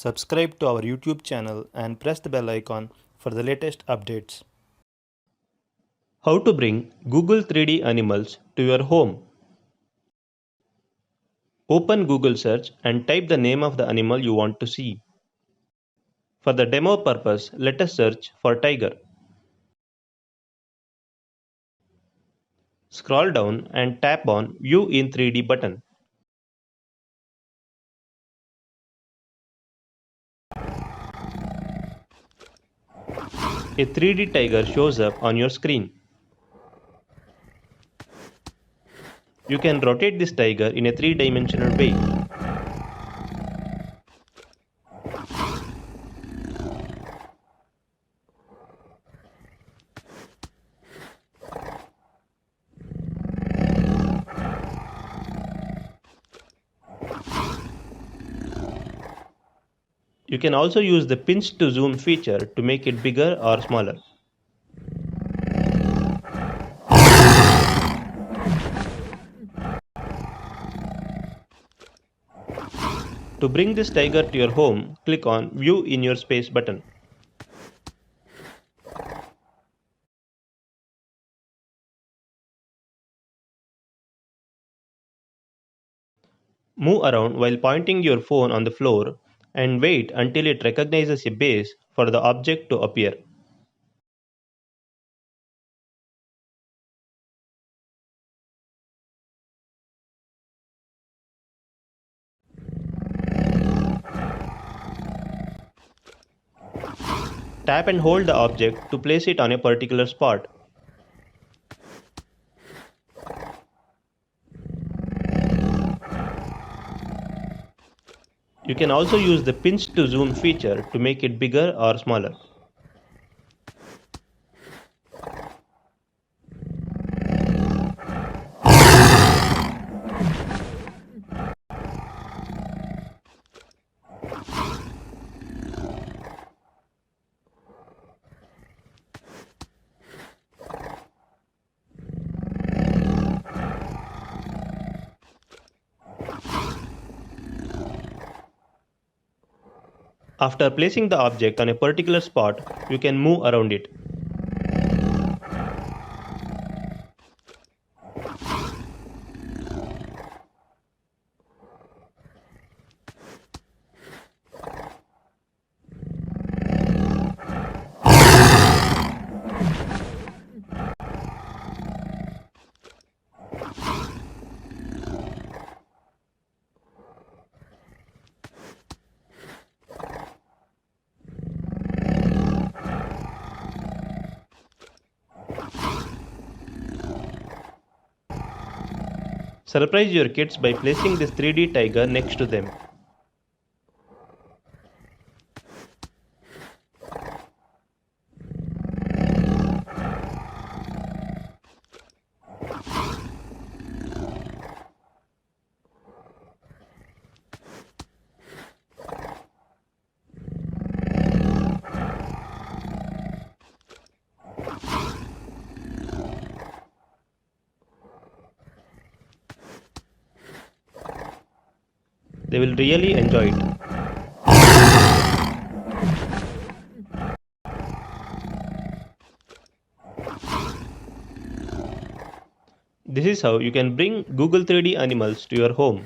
Subscribe to our YouTube channel and press the bell icon for the latest updates. How to bring Google 3D animals to your home. Open Google search and type the name of the animal you want to see. For the demo purpose, let us search for tiger. Scroll down and tap on View in 3D button. A 3D tiger shows up on your screen. You can rotate this tiger in a 3-dimensional way. You can also use the pinch to zoom feature to make it bigger or smaller. To bring this tiger to your home, click on View in your Space button. Move around while pointing your phone on the floor and wait until it recognizes a base for the object to appear. Tap and hold the object to place it on a particular spot. You can also use the pinch to zoom feature to make it bigger or smaller. After placing the object on a particular spot, you can move around it. Surprise your kids by placing this 3D tiger next to them. They will really enjoy it. This is how you can bring Google 3D animals to your home.